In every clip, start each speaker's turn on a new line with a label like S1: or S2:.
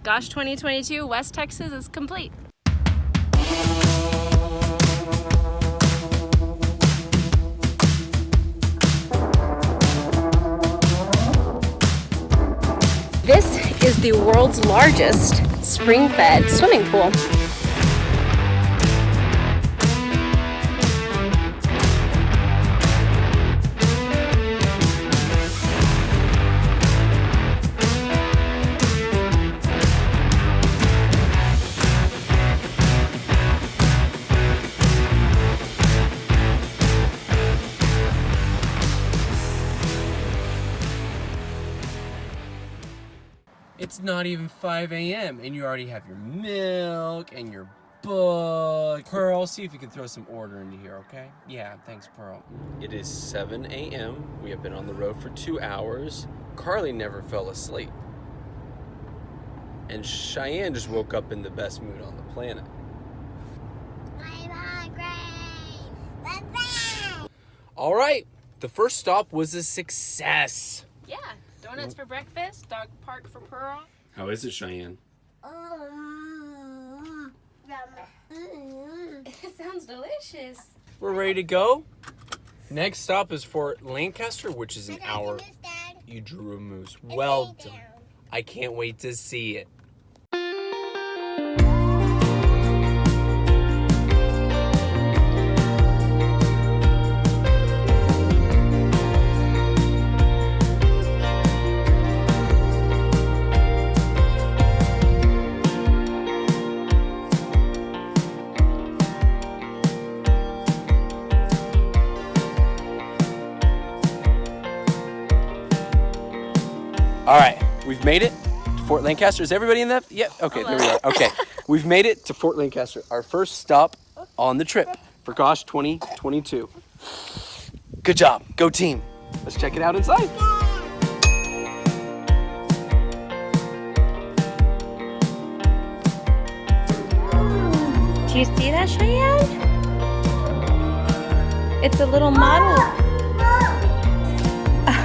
S1: Gosh 2022 West Texas is complete. This is the world's largest spring-fed swimming pool.
S2: It's not even 5 a.m. and you already have your milk and your book. Pearl, see if you can throw some order into here, okay? Yeah, thanks, Pearl. It is 7 a.m. We have been on the road for 2 hours. Carly never fell asleep. And Cheyenne just woke up in the best mood on the planet.
S3: I'm hungry. Bye-bye.
S2: All right, the first stop was a success.
S1: Yeah, donuts for breakfast, dog park for Pearl.
S2: How is it, Cheyenne?
S1: It sounds delicious.
S2: We're ready to go. Next stop is Fort Lancaster, which is an hour. You drew a moose. Well done. I can't wait to see it. All right, we've made it to Fort Lancaster. Is everybody in that? Yeah, okay, there we are. Okay, we've made it to Fort Lancaster, our first stop on the trip for Gosh 2022. Good job, go team. Let's check it out inside.
S1: Do you see that, Cheyenne? It's a little model.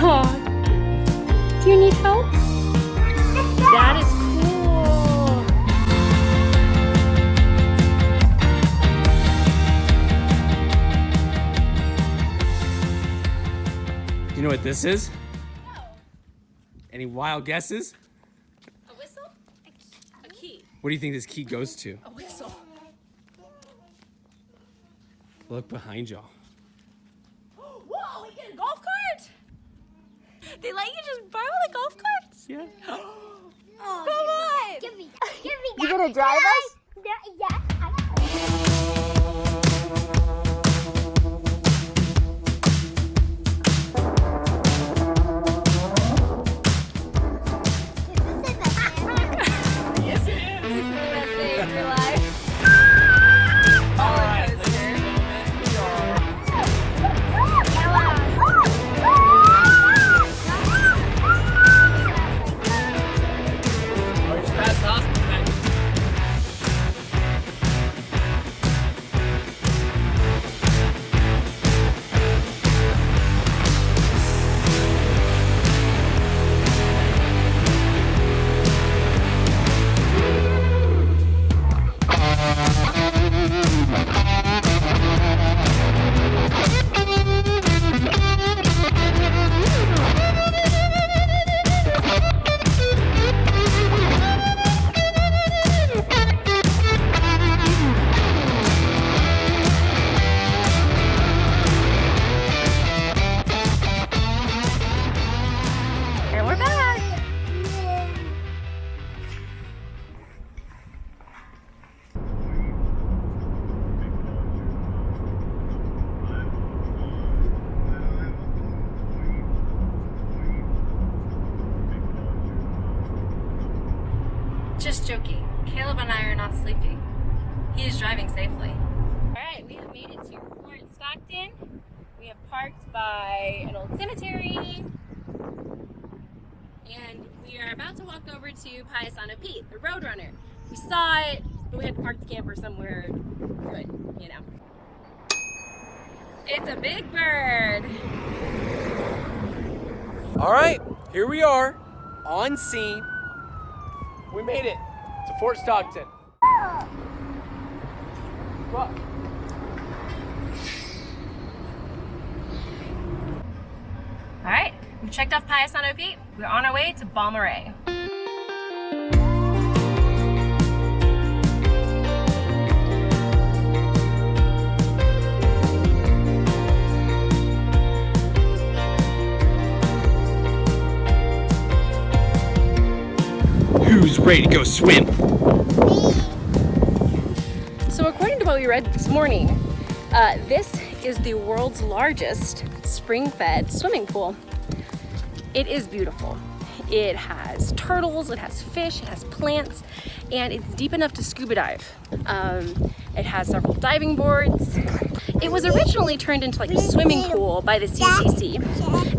S1: Oh. Do you need help? That is cool.
S2: You know what this is?
S1: No.
S2: Any wild guesses?
S1: A whistle? A key.
S2: What do you think this key goes to?
S1: A whistle.
S2: Look behind y'all.
S1: Whoa, we get a golf cart? They let you just borrow the golf carts?
S2: Yeah.
S3: Oh,
S1: Come on.
S3: Give me that.
S1: You gonna drive us?
S3: Yes.
S1: Yes, it is. This is the best day of your life.
S2: All right, ladies and gentlemen, we are just past the hospital back.
S1: And we're back. Just joking. Caleb and I are not sleeping. He is driving safely. All right, we have made it to Fort Stockton. We have parked by an old cemetery. And we are about to walk over to Paisano Pete, the Roadrunner. We saw it, but we had to park the camper somewhere good, you know. It's a big bird.
S2: All right, here we are, on scene. We made it. to Fort Stockton. What?
S1: All right, we checked off Paisano Pete. We're on our way to Balmorhea.
S2: Who's ready to go swim?
S1: So according to what we read this morning, this is the world's largest spring-fed swimming pool. It is beautiful. It has turtles, it has fish, it has plants, and it's deep enough to scuba dive. It has several diving boards. It was originally turned into like a swimming pool by the CCC,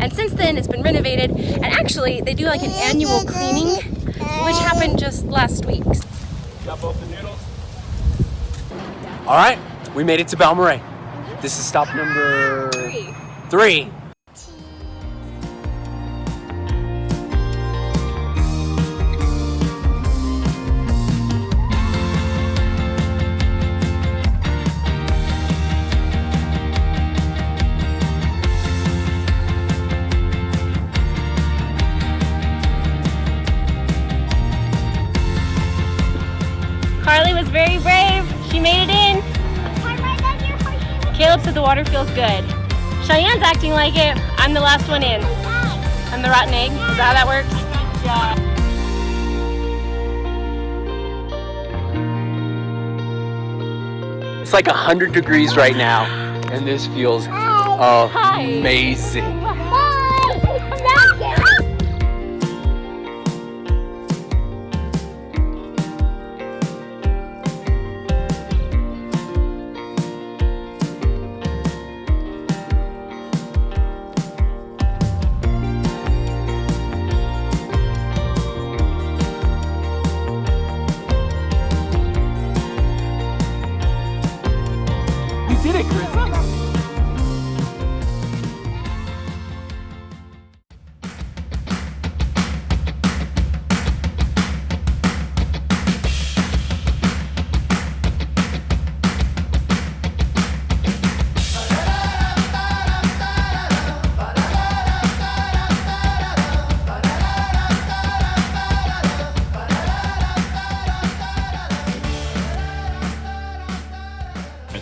S1: and since then it's been renovated, and actually they do like an annual cleaning, which happened just last week.
S2: Got both the noodles? All right, we made it to Balmorhea. This is stop number 3.
S1: Carly was very brave. She made it in. Caleb said the water feels good. Cheyenne's acting like it. I'm the last one in. I'm the rotten egg. Is that how that works? Yeah.
S2: It's like 100 degrees right now, and this feels amazing. You did it, Chris.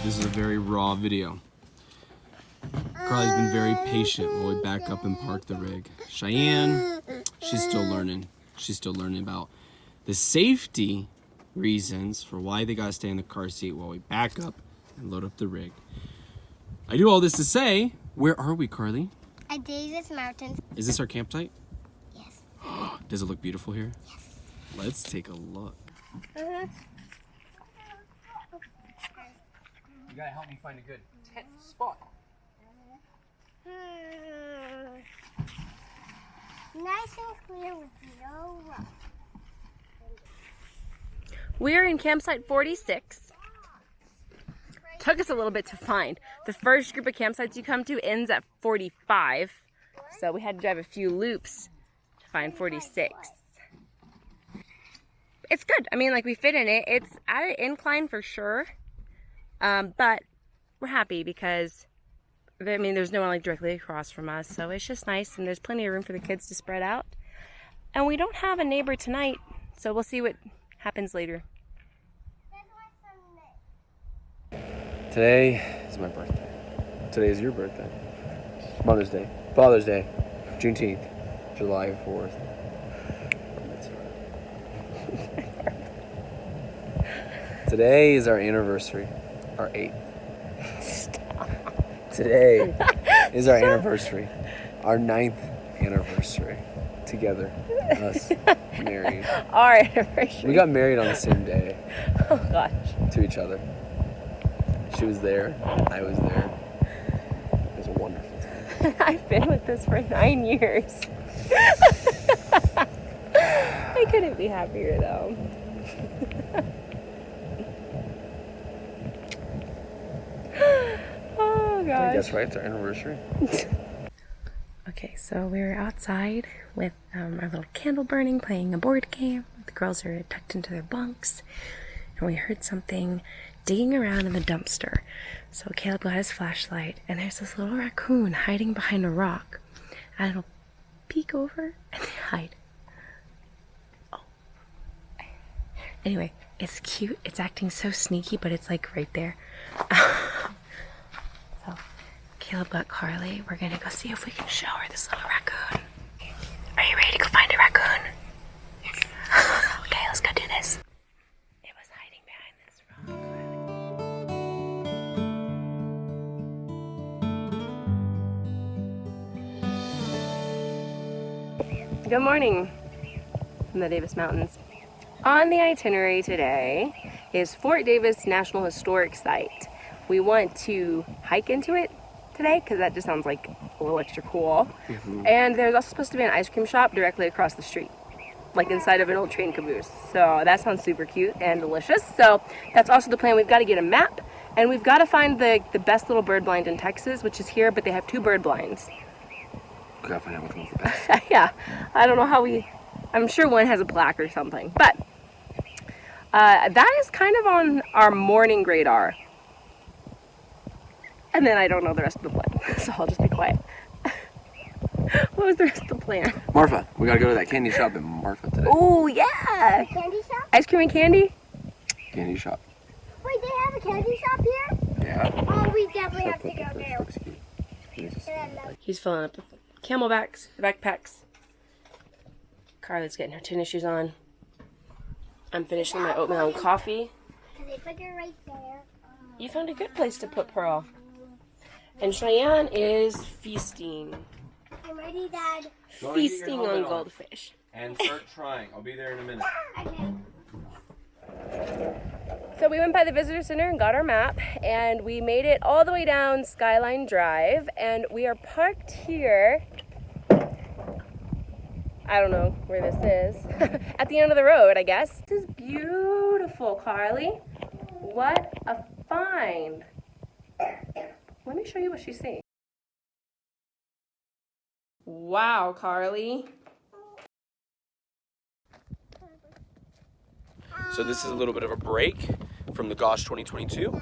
S2: This is a very raw video. Carly's been very patient while we back up and park the rig. Cheyenne, she's still learning. She's still learning about the safety reasons for why they gotta stay in the car seat while we back up and load up the rig. I do all this to say, where are we, Carly?
S3: At Davis Mountains.
S2: Is this our campsite?
S3: Yes.
S2: Does it look beautiful here? Yes. Let's take a look. You gotta help me find a good tent spot.
S3: Nice and clear with no rock.
S1: We're in campsite 46. Took us a little bit to find. The first group of campsites you come to ends at 45. So we had to drive a few loops to find 46. It's good. I mean, like, we fit in it. It's at an incline for sure. But we're happy because, I mean, there's no one like directly across from us. So it's just nice, and there's plenty of room for the kids to spread out. And we don't have a neighbor tonight, so we'll see what happens later.
S2: Today is my birthday. Today is your birthday. Mother's Day, Father's Day, Juneteenth, July 4th. Today is our anniversary, our 8th.
S1: Stop.
S2: Today is our anniversary, our 9th anniversary. Together, us, married.
S1: Our anniversary.
S2: We got married on the same day.
S1: Oh gosh.
S2: To each other. She was there, I was there. It was a wonderful time.
S1: I've been with this for 9 years. I couldn't be happier though. Oh gosh.
S2: I guess right, it's our anniversary.
S1: Okay, so we're outside with our little candle burning, playing a board game. The girls are tucked into their bunks, and we heard something digging around in the dumpster. So Caleb got his flashlight, and there's this little raccoon hiding behind a rock. And it'll peek over, and they hide. Oh. Anyway, it's cute. It's acting so sneaky, but it's like right there. So Caleb got Carly. We're gonna go see if we can show her this little raccoon. Are you ready to go find a raccoon? Yes. Okay, let's go do this. It was hiding behind this rock. Good morning from the Davis Mountains. On the itinerary today is Fort Davis National Historic Site. We want to hike into it today because that just sounds like a little extra cool. And there's also supposed to be an ice cream shop directly across the street, like inside of an old train caboose. So that sounds super cute and delicious. So that's also the plan. We've got to get a map, and we've got to find the best little bird blind in Texas, which is here, but they have 2 bird blinds.
S2: We gotta find out which one's the best.
S1: Yeah, I don't know how I'm sure one has a plaque or something, but that is kind of on our morning radar. And then I don't know the rest of the plan, so I'll just be quiet. What was the rest of the plan?
S2: Marfa, we gotta go to that candy shop in Marfa today.
S1: Oh, yeah!
S3: Candy shop?
S1: Ice cream and candy?
S2: Candy shop.
S3: Wait, they have a candy shop here?
S2: Yeah.
S3: Oh, we definitely have to go there.
S1: He's filling up the camelbacks, the backpacks. Carly's getting her tennis shoes on. I'm finishing my oatmeal and coffee.
S3: Can they put her right there?
S1: You found a good place to put Pearl. And Cheyenne is feasting.
S3: I'm ready, Dad.
S1: Feasting on goldfish.
S2: And start trying. I'll be there in a minute.
S3: Okay.
S1: So we went by the visitor center and got our map, and we made it all the way down Skyline Drive, and we are parked here. I don't know where this is. At the end of the road, I guess. This is beautiful, Carly. What a find. Let me show you what she's seeing. Wow, Carly.
S2: So this is a little bit of a break from the Gosh 2022.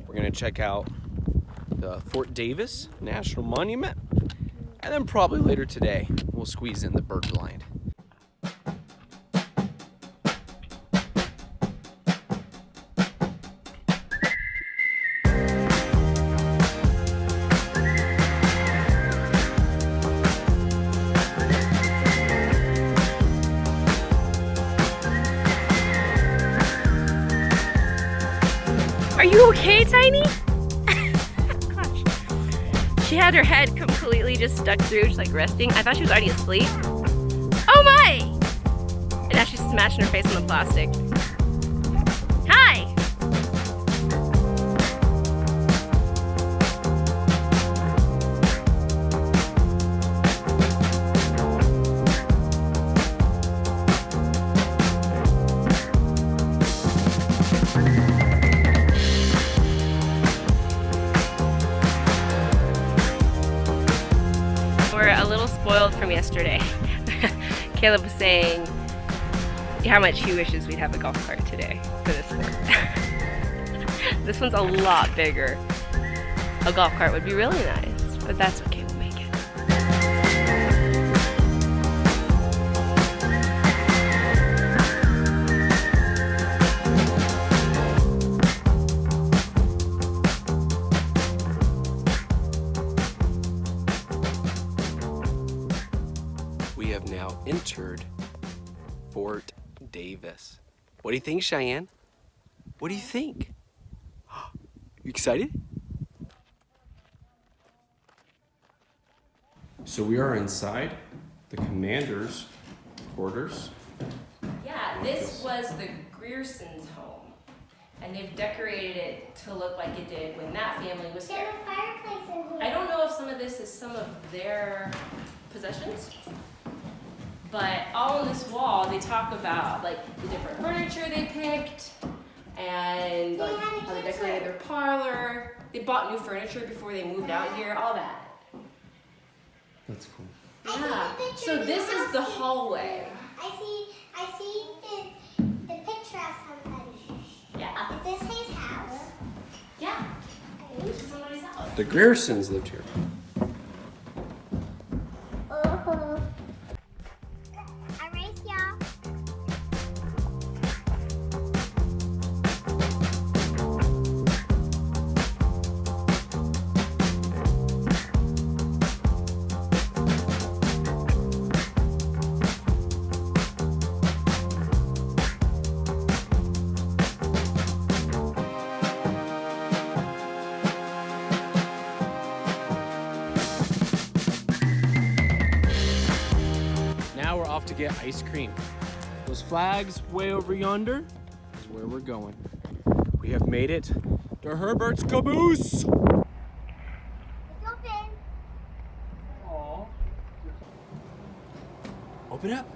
S2: We're gonna check out the Fort Davis National Monument, and then probably later today we'll squeeze in the bird blind.
S1: Are you okay, Tiny? Gosh. She had her head completely just stuck through, just like resting. I thought she was already asleep. Oh my! And now she's smashing her face on the plastic. Hi! We're a little spoiled from yesterday. Caleb was saying how much he wishes we'd have a golf cart today for this sport. This one's a lot bigger. A golf cart would be really nice, but that's okay, we'll make it.
S2: We have now entered Fort Davis. What do you think, Cheyenne? What do you think? You excited? So we are inside the commander's quarters.
S1: Yeah, this was the Grierson's home, and they've decorated it to look like it did when that family was here.
S3: There's a fireplace in here.
S1: I don't know if some of this is some of their possessions, but all on this wall they talk about like the different furniture they picked and like how they decorated their parlor. They bought new furniture before they moved out here, all that.
S2: That's cool.
S1: Yeah. So this is the hallway.
S3: I see
S2: The Griersons lived here.
S3: I race y'all.
S2: Now we're off to get ice cream. Those flags way over yonder is where we're going. We have made it to Herbert's Caboose.
S3: It's open.
S2: Aww. Open up.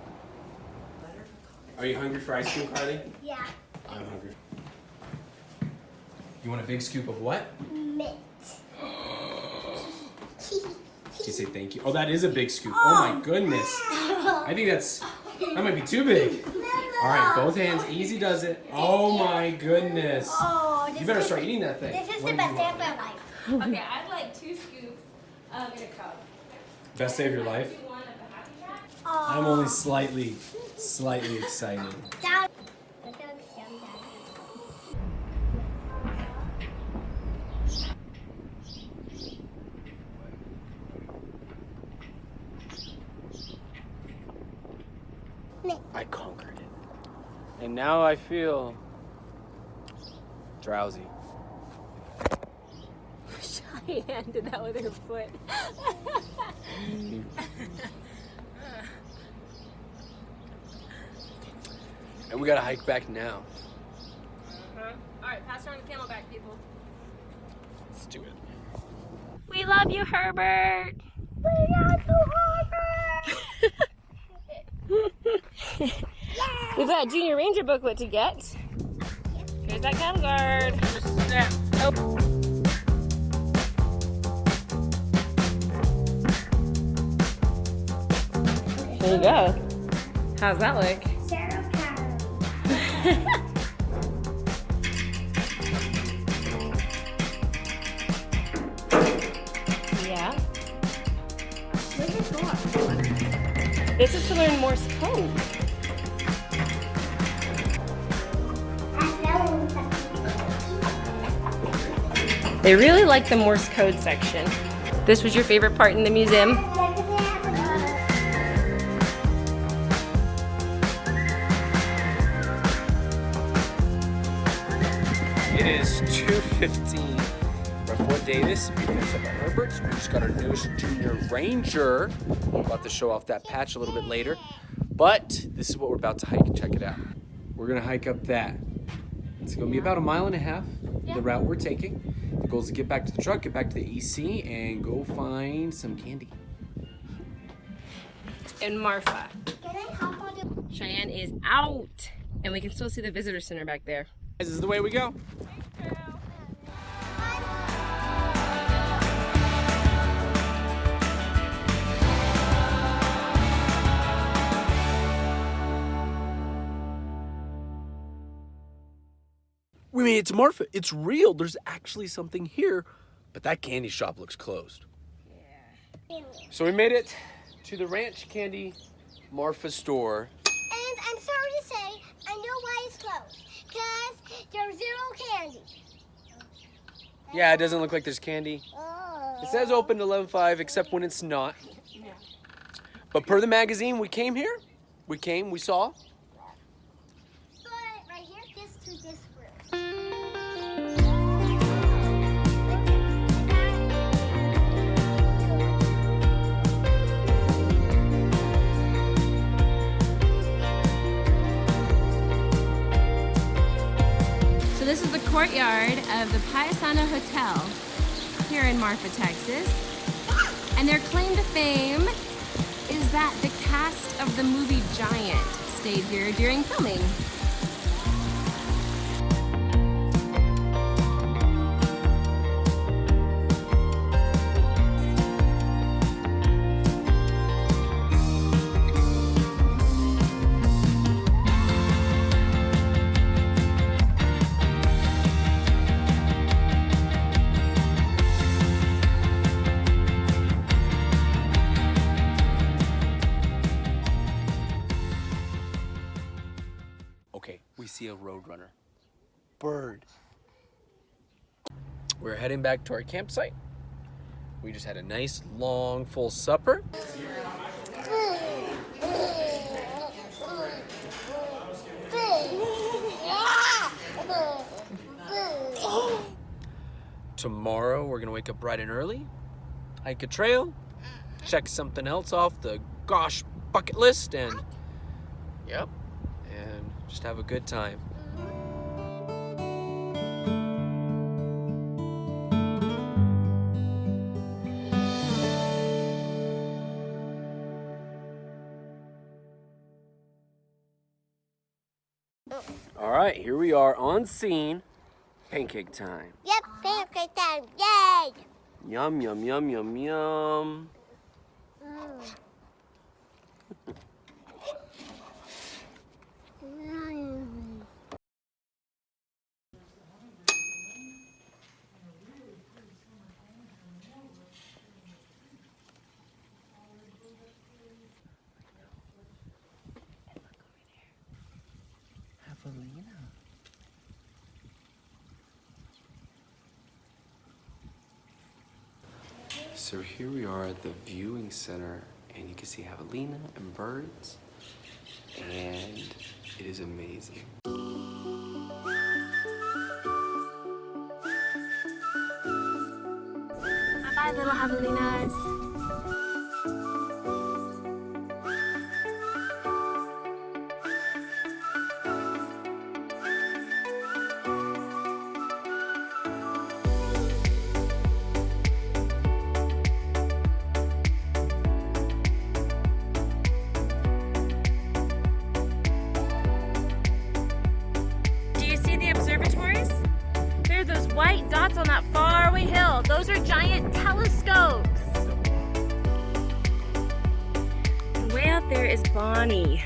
S2: Are you hungry for ice cream, Carly?
S3: Yeah.
S2: I'm hungry. You want a big scoop of what?
S3: Mint.
S2: Did you say thank you? Oh, that is a big scoop. Oh my goodness. I think that might be too big. All right, both hands. Easy does it. Oh my goodness.
S3: Oh,
S2: You better start eating that thing.
S3: This is
S2: What
S3: the
S2: do you
S3: best day
S2: want?
S3: of my life.
S1: Okay, I'd like 2 scoops in a cup.
S2: Best day of your life?
S1: Do one of the Happy Jack?
S2: I'm only slightly excited.
S3: Down.
S2: I conquered it. And now I feel drowsy.
S1: Cheyenne did that with her foot.
S2: And we gotta hike back now.
S1: Alright, pass around the camelback, people.
S2: Let's do it.
S1: We love you, Herbert. We've got a Junior Ranger booklet to get. Here's that cattle guard. Oh. There you go. How's that look?
S3: Sarah Carol.
S1: Yeah.
S3: What's it for?
S1: This is to learn Morse code. They really like the Morse code section. This was your favorite part in the museum?
S2: It is 2:15. We're at Fort Davis. We finished up at Herbert's. We just got our newest Junior Ranger. We're about to show off that patch a little bit later. But this is what we're about to hike. Check it out. We're gonna hike up that. It's gonna be about 1.5 miles, the route we're taking. The goal is to get back to the truck, get back to the EC, and go find some candy.
S1: In Marfa.
S3: Can I hop on the...
S1: Cheyenne is out, and we can still see the visitor center back there.
S2: This is the way we go. We made it to Marfa. It's real. There's actually something here, but that candy shop looks closed. So we made it to the Ranch Candy Marfa store.
S3: And I'm sorry to say, I know why it's closed. Because there's zero candy.
S2: Yeah, it doesn't look like there's candy. It says open to 11:05, except when it's not. But per the magazine, we came here. We saw.
S3: But right here, this to this room.
S1: So this is the courtyard of the Paisano Hotel here in Marfa, Texas. And their claim to fame is that the cast of the movie Giant stayed here during filming.
S2: we see a roadrunner. Bird. We're heading back to our campsite. We just had a nice, long, full supper. Tomorrow, we're gonna wake up bright and early, hike a trail, check something else off the gosh bucket list, and yep, and just have a good time. All right, here we are on scene. Pancake time.
S3: Yep, pancake time. Yay!
S2: Yum, yum, yum, yum, yum. So here we are at the viewing center, and you can see javelina and birds, and it is amazing.
S1: Bye, little javelinas. White dots on that faraway hill. Those are giant telescopes. And way out there is Bonnie.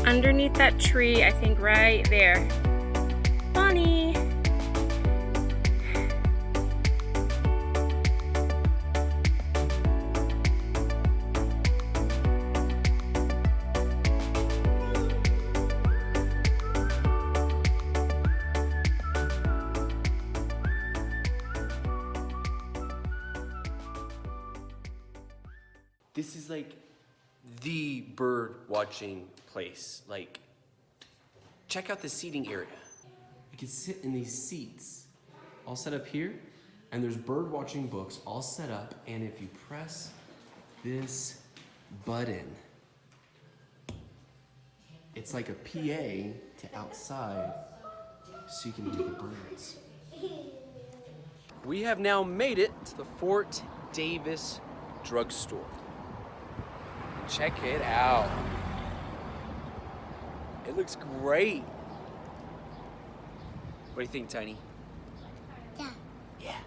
S1: Underneath that tree, I think right there. Bonnie.
S2: This is like the bird watching place. Like, check out the seating area. You can sit in these seats all set up here, and there's bird watching books all set up, and if you press this button, it's like a PA to outside so you can hear the birds. We have now made it to the Fort Davis drugstore. Check it out. It looks great. What do you think, Tiny?
S3: Yeah.
S2: Yeah.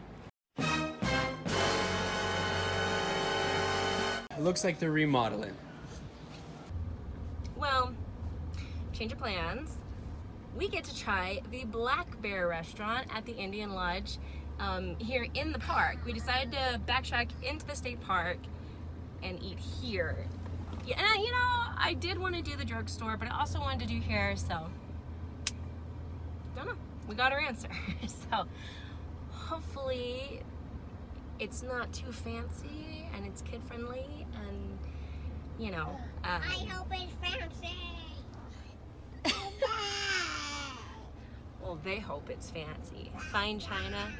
S2: It looks like they're remodeling.
S1: Well, change of plans. We get to try the Black Bear restaurant at the Indian Lodge here in the park. We decided to backtrack into the state park and eat here. Yeah, and I did want to do the drugstore, but I also wanted to do here, so don't know. We got our answer. So hopefully it's not too fancy and it's kid friendly, and
S3: I hope it's fancy.
S1: well, they hope it's fancy. Fine china,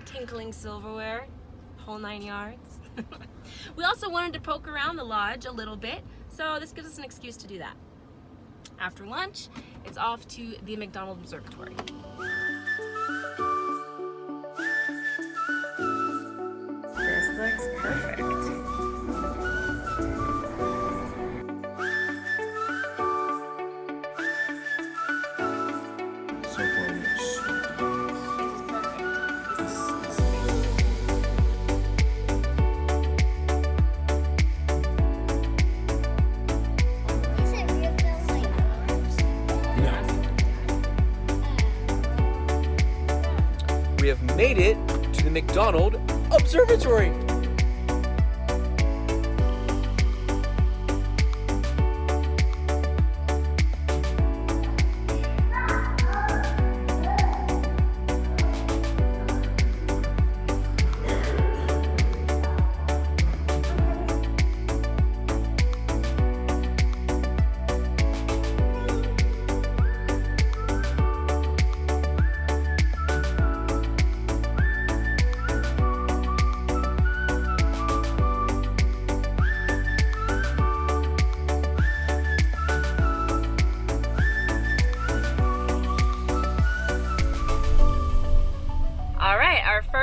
S1: tinkling silverware, whole 9 yards. We also wanted to poke around the lodge a little bit, so this gives us an excuse to do that. After lunch, it's off to the McDonald Observatory. This looks perfect.
S2: So far, we have made it to the McDonald Observatory.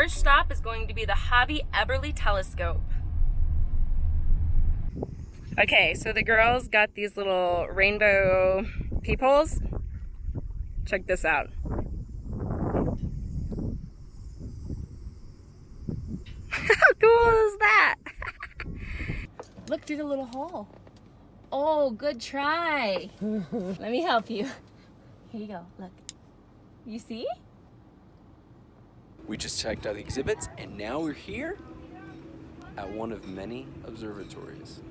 S1: first stop is going to be the Hobby-Eberly Telescope. Okay, so the girls got these little rainbow peepholes. Check this out. How cool is that? Look through the little hole. Oh, good try. Let me help you. Here you go, look. You see?
S2: We just checked out the exhibits, and now we're here at one of many observatories.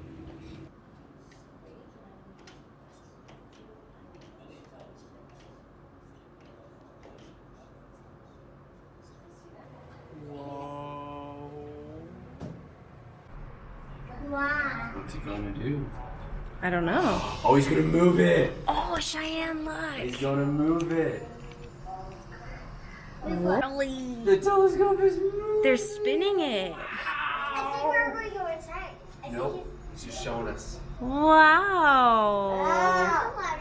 S2: Whoa.
S3: Wow.
S2: What's he gonna do?
S1: I don't know.
S2: Oh, he's gonna move it.
S1: Oh, Cheyenne, look.
S2: He's gonna move it.
S1: Really?
S2: The telescope is moving.
S1: They're spinning it.
S3: I think we're going to go inside.
S2: Nope, he's just showing us.
S1: Wow.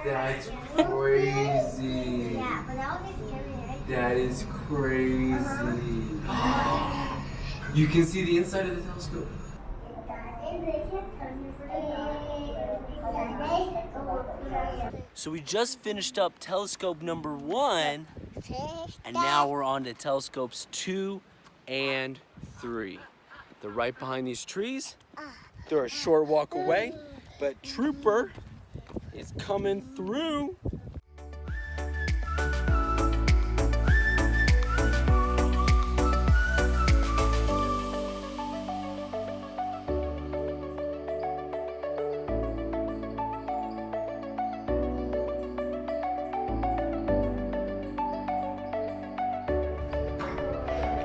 S2: That's crazy.
S3: Yeah, but that would be scary, right?
S2: That is crazy. You can see the inside of the telescope. So we just finished up telescope number 1, and now we're on to telescopes 2 and 3. They're right behind these trees. They're a short walk away, but Trooper is coming through.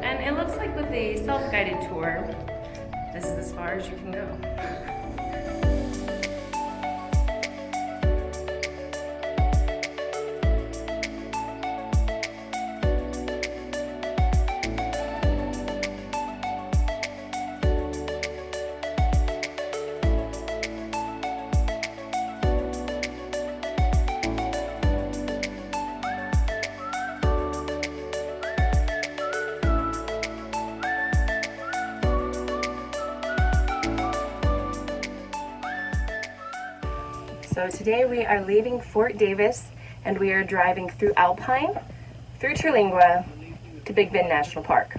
S1: And it looks like with a self-guided tour, this is as far as you can go. So today we are leaving Fort Davis and we are driving through Alpine, through Terlingua to Big Bend National Park.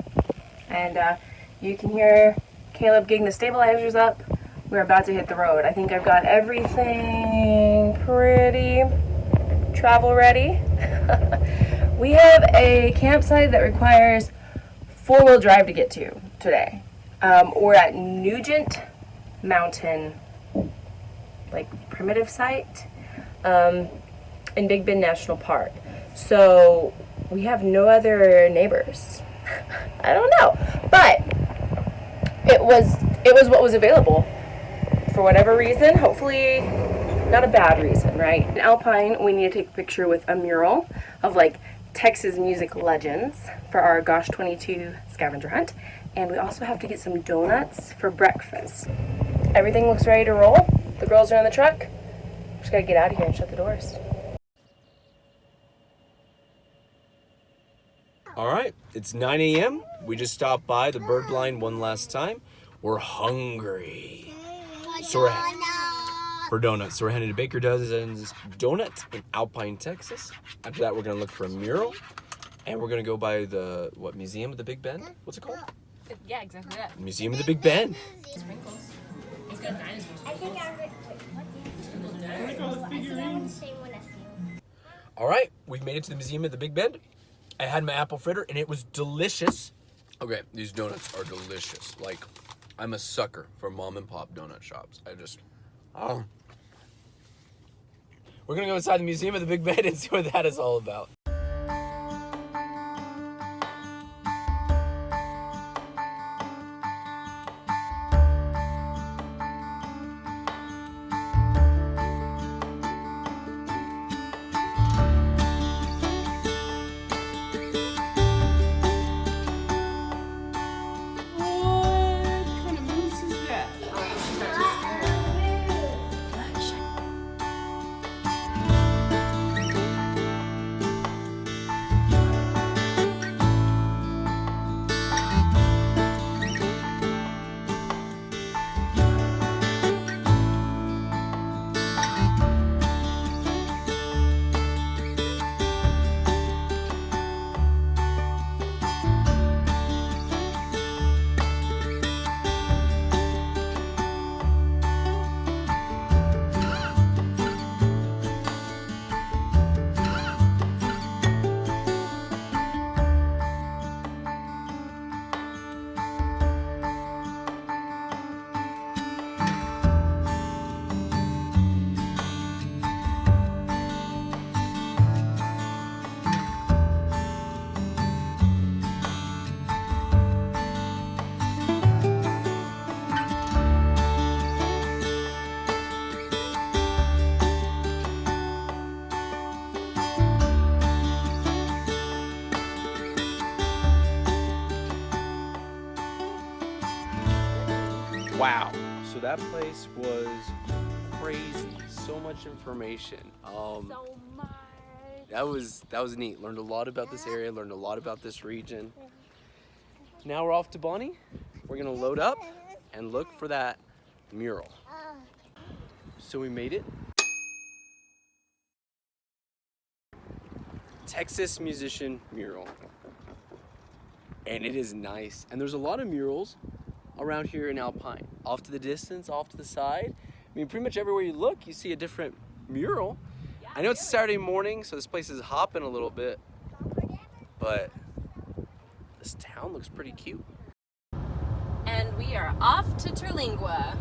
S1: And you can hear Caleb getting the stabilizers up. We're about to hit the road. I think I've got everything pretty travel ready. We have a campsite that requires 4-wheel drive to get to today. We're at Nugent Mountain, like primitive site in Big Bend National Park. So we have no other neighbors. I don't know, but it was what was available for whatever reason. Hopefully not a bad reason, right? In Alpine, we need to take a picture with a mural of like Texas music legends for our Gosh 22 scavenger hunt, and we also have to get some donuts for breakfast. Everything looks ready to roll. The girls are in the truck. Just gotta get out of here and shut the doors.
S2: All right, it's 9 a.m. We just stopped by the bird blind one last time. We're hungry. So we're for donuts. So we're heading to Baker Dozen's Donuts in Alpine, Texas. After that, we're gonna look for a mural, and we're gonna go by the Museum of the Big Ben? What's it called?
S1: Yeah, exactly that.
S2: Museum of the Big Ben.
S1: Sprinkles. It's got dinosaurs.
S3: I think I read. Wait, what? I think I want the same one as you.
S2: All right, we've made it to the Museum of the Big Bend. I had my apple fritter, and it was delicious. Okay, these donuts are delicious. Like, I'm a sucker for mom and pop donut shops. Oh. We're gonna go inside the Museum of the Big Bend and see what that is all about. Wow. So that place was crazy. So much information.
S1: So much.
S2: That was neat. Learned a lot about this area, learned a lot about this region. Now we're off to Bonnie. We're gonna load up and look for that mural. So we made it. Texas musician mural. And it is nice. And there's a lot of murals around here in Alpine. Off to the distance, off to the side. I mean, pretty much everywhere you look, you see a different mural. I know it's Saturday morning, so this place is hopping a little bit, but this town looks pretty cute.
S1: And we are off to Terlingua.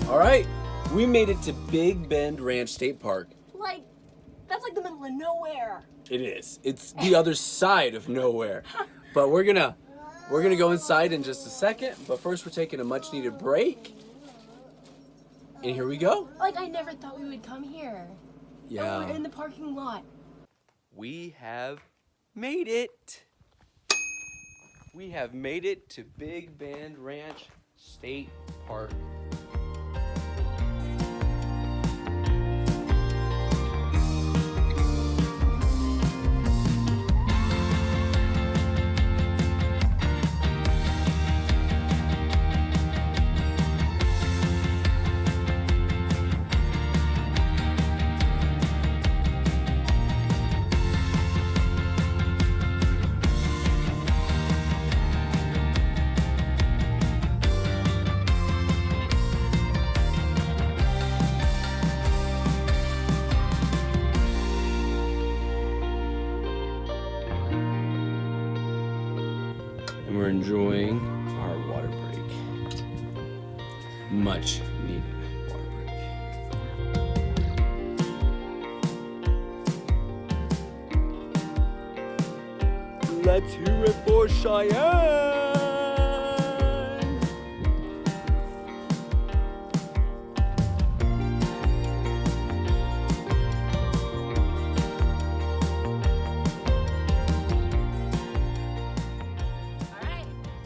S2: All right, we made it to Big Bend Ranch State Park.
S1: Like, that's like the middle of nowhere.
S2: It is. It's the other side of nowhere. But we're gonna go inside in just a second. But first, we're taking a much-needed break. And here we go.
S1: Like, I never thought we would come here.
S2: Yeah.
S1: Oh, we're in the parking lot.
S2: We have made it. We have made it to Big Bend Ranch State Park. And we're enjoying our water break. Much needed water break. Let's hear it for Cheyenne!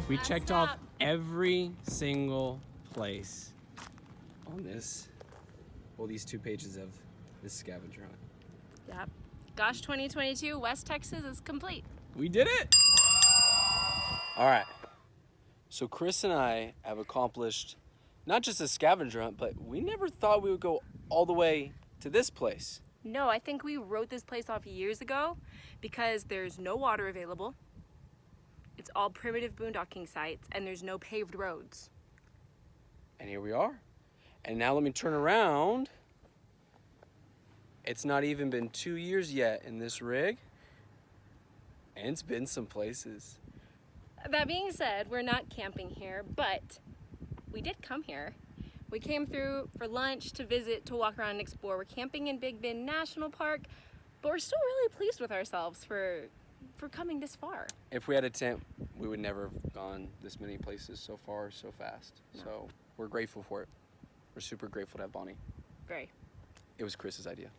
S2: We checked off every single place on this, well, these 2 pages of this scavenger hunt.
S1: Yep. Gosh, 2022, West Texas is complete.
S2: We did it! All right, so Chris and I have accomplished not just a scavenger hunt, but we never thought we would go all the way to this place.
S1: No, I think we wrote this place off years ago because there's no water available. It's all primitive boondocking sites, and there's no paved roads.
S2: And here we are. And now let me turn around. It's not even been 2 years yet in this rig, and it's been some places.
S1: That being said, we're not camping here, but we did come here. We came through for lunch, to visit, to walk around and explore. We're camping in Big Bend National Park, but we're still really pleased with ourselves for coming this far.
S2: If we had a tent, we would never have gone this many places so far, so fast.
S1: No.
S2: So we're grateful for it. We're super grateful to have Bonnie.
S1: Very.
S2: It was Chris's idea.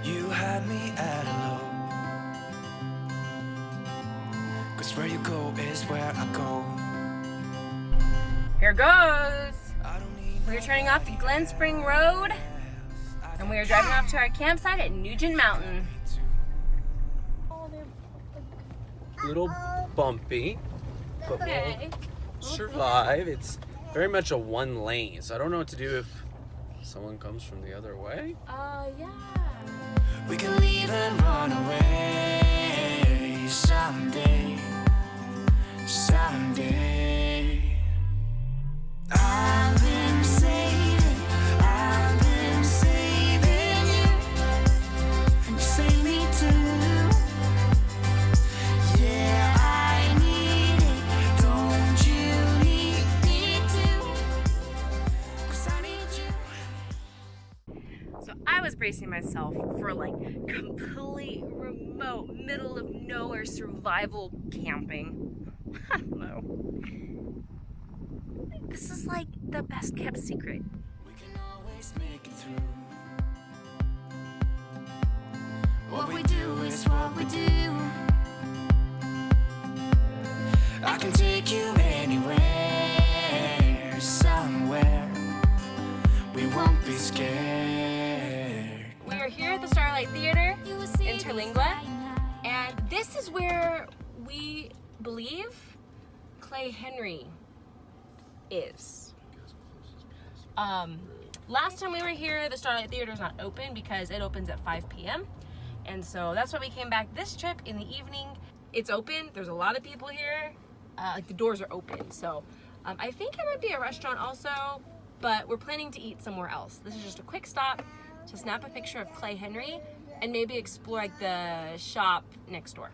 S4: You had me at hello, 'cause where you go is where I go.
S1: Here goes. We're turning off to Glen Spring Road, and we are driving off to our campsite at Nugent Mountain.
S2: A little bumpy, but we'll survive. It's very much a one lane, so I don't know what to do if someone comes from the other way.
S1: Yeah.
S4: We can leave and run away someday, someday.
S1: myself for like complete remote, middle of nowhere survival camping. I don't know. This is like the best kept secret.
S4: We can always make it through. What we do is what we do. I can take you anywhere, somewhere. We won't be scared.
S1: We are here at the Starlight Theater in Terlingua, and this is where we believe Clay Henry is. Last time we were here, the Starlight Theater is not open because it opens at 5 p.m. And so that's why we came back this trip in the evening. It's open, there's a lot of people here. Like the doors are open. So I think it might be a restaurant also, but we're planning to eat somewhere else. This is just a quick stop to snap a picture of Clay Henry and maybe explore like the shop next door.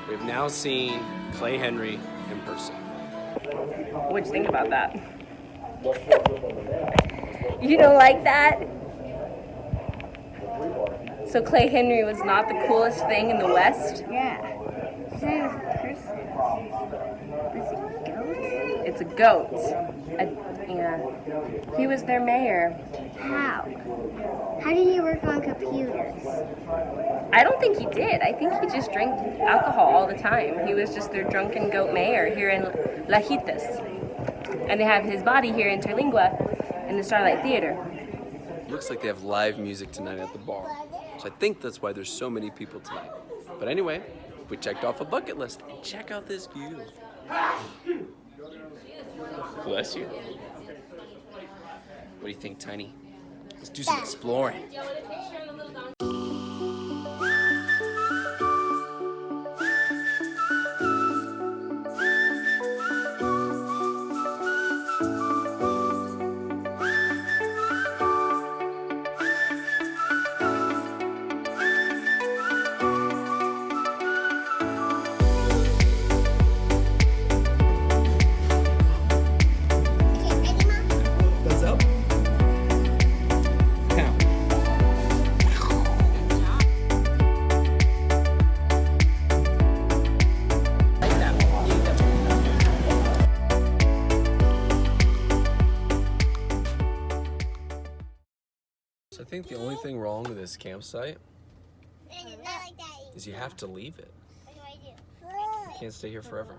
S2: We've now seen Clay Henry in person.
S1: What'd you think about that? You don't like that? So Clay Henry was not the coolest thing in the West?
S3: Yeah. His name is a person. Is it a goat?
S1: It's a goat. Yeah. He was their mayor.
S3: How? How did he work on computers?
S1: I don't think he did. I think he just drank alcohol all the time. He was just their drunken goat mayor here in Lajitas. And they have his body here in Terlingua in the Starlight Theater.
S2: Looks like they have live music tonight at the bar. So I think that's why there's so many people tonight. But anyway, we checked off a bucket list. And check out this view. Bless you. What do you think, Tiny? Let's do some exploring. So I think the only thing wrong with this campsite is you have to leave it.
S3: What do I do?
S2: You can't stay here forever.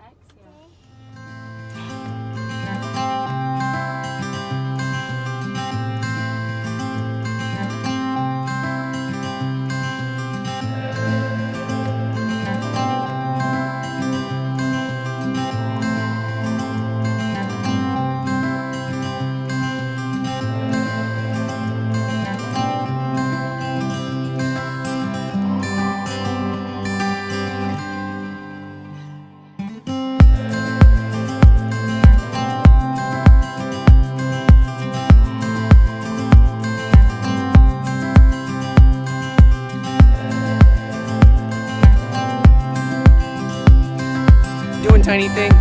S2: Tiny thing.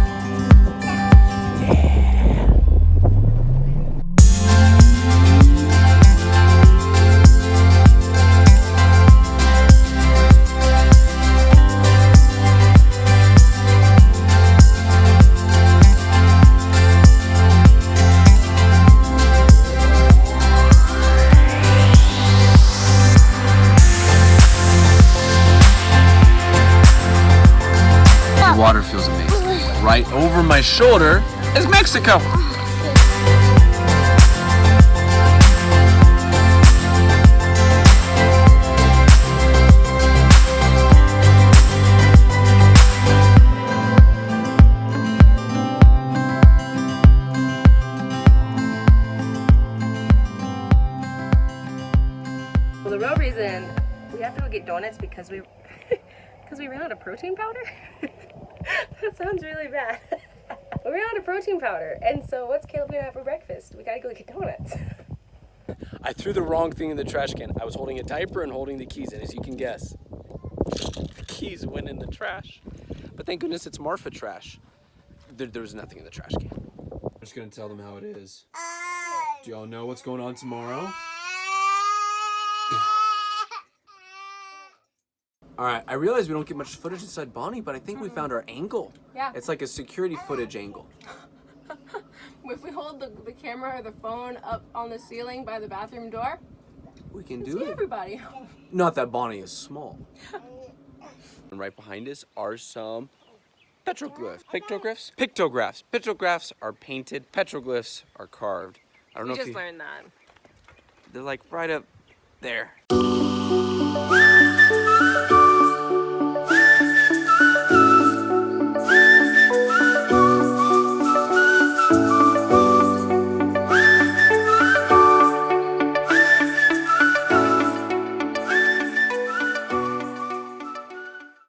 S2: The water feels amazing. Right over my shoulder is Mexico.
S1: Well, the real reason we have to go get donuts because we ran out of protein powder. That sounds really bad. We ran out of protein powder, and so what's Caleb gonna have for breakfast? We gotta go get donuts.
S2: I threw the wrong thing in the trash can. I was holding a diaper and holding the keys, and as you can guess, the keys went in the trash. But thank goodness it's Marfa trash. There was nothing in the trash can. I'm just gonna tell them how it is. Do y'all know what's going on tomorrow? All right, I realize we don't get much footage inside Bonnie, but I think we found our angle.
S1: Yeah.
S2: It's like a security footage angle.
S1: If we hold the camera or the phone up on the ceiling by the bathroom door,
S2: We can
S1: see
S2: do it.
S1: everybody.
S2: Not that Bonnie is small. And right behind us are some petroglyphs. Pictographs? Pictographs. Pictographs are painted. Petroglyphs are carved. I don't know
S1: We
S2: if
S1: just
S2: you...
S1: learned that.
S2: They're like right up there.